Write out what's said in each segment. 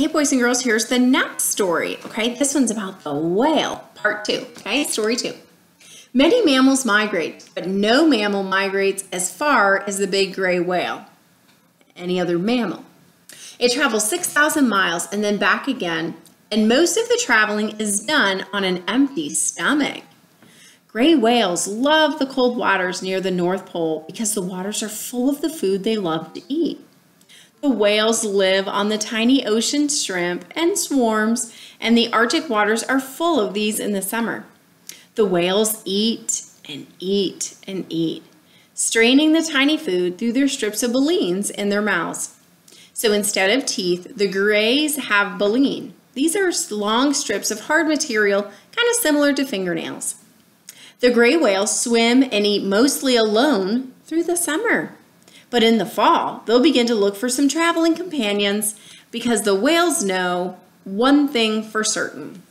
Hey, boys and girls, here's the next story, okay? This one's about the whale, part 2, okay? Story 2. Many mammals migrate, but no mammal migrates as far as the big gray whale. Any other mammal. It travels 6,000 miles and then back again, and most of the traveling is done on an empty stomach. Gray whales love the cold waters near the North Pole because the waters are full of the food they love to eat. The whales live on the tiny ocean shrimp and swarms, and the Arctic waters are full of these in the summer. The whales eat and eat and eat, straining the tiny food through their strips of balleens in their mouths. So instead of teeth, the grays have baleen. These are long strips of hard material, kind of similar to fingernails. The gray whales swim and eat mostly alone through the summer. But in the fall, they'll begin to look for some traveling companions because the whales know one thing for certain.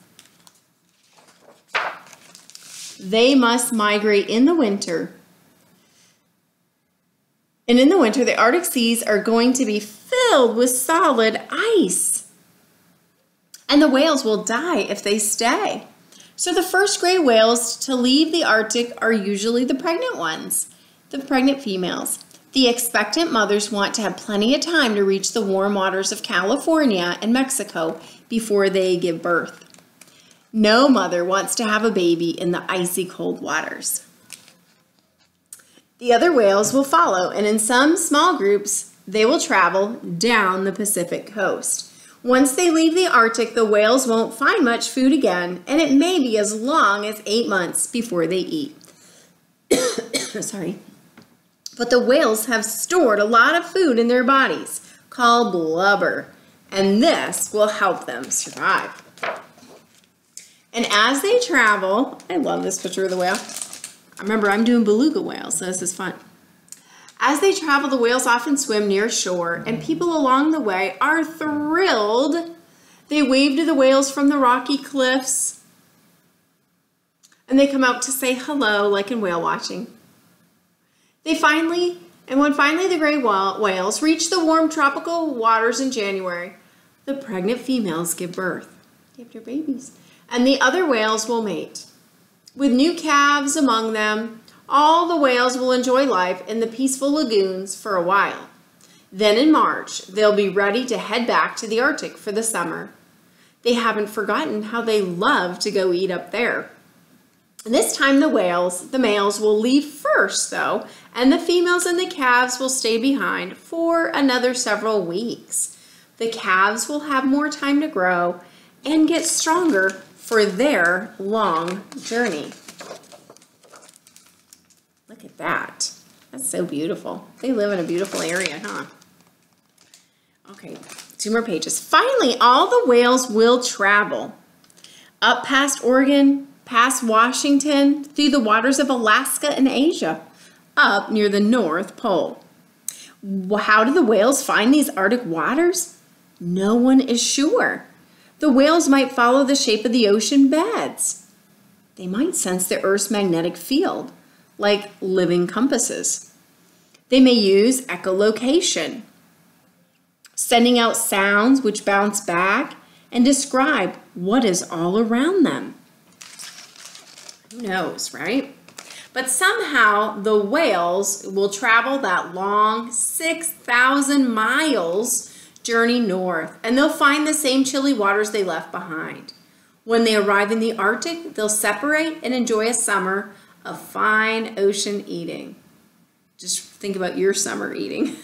They must migrate in the winter. And in the winter, the Arctic seas are going to be filled with solid ice. And the whales will die if they stay. So the first gray whales to leave the Arctic are usually the pregnant ones, the pregnant females. The expectant mothers want to have plenty of time to reach the warm waters of California and Mexico before they give birth. No mother wants to have a baby in the icy cold waters. The other whales will follow, and in some small groups, they will travel down the Pacific coast. Once they leave the Arctic, the whales won't find much food again, and it may be as long as 8 months before they eat. Sorry. But the whales have stored a lot of food in their bodies, called blubber, and this will help them survive. And as they travel, I love this picture of the whale. Remember, I'm doing beluga whales, so this is fun. As they travel, the whales often swim near shore, and people along the way are thrilled. They wave to the whales from the rocky cliffs, and they come out to say hello, like in whale watching. When finally the gray whales reach the warm tropical waters in January, the pregnant females give birth. They have their babies. And the other whales will mate. With new calves among them, all the whales will enjoy life in the peaceful lagoons for a while. Then in March, they'll be ready to head back to the Arctic for the summer. They haven't forgotten how they love to go eat up there. And this time the males will leave first though, and the females and the calves will stay behind for another several weeks. The calves will have more time to grow and get stronger for their long journey. Look at that. That's so beautiful. They live in a beautiful area, huh? Okay, 2 more pages. Finally, all the whales will travel up past Oregon, past Washington, through the waters of Alaska and Asia, up near the North Pole. How do the whales find these Arctic waters? No one is sure. The whales might follow the shape of the ocean beds. They might sense the Earth's magnetic field, like living compasses. They may use echolocation, sending out sounds which bounce back and describe what is all around them. Who knows, right? But somehow the whales will travel that long 6,000 miles journey north, and they'll find the same chilly waters they left behind. When they arrive in the Arctic, they'll separate and enjoy a summer of fine ocean eating. Just think about your summer eating.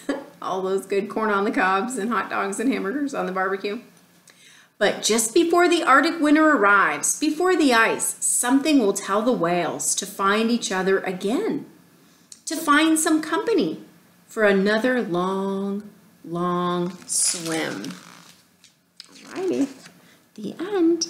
All those good corn on the cobs and hot dogs and hamburgers on the barbecue. But just before the Arctic winter arrives, before the ice, something will tell the whales to find each other again, to find some company for another long swim. Alrighty, the end.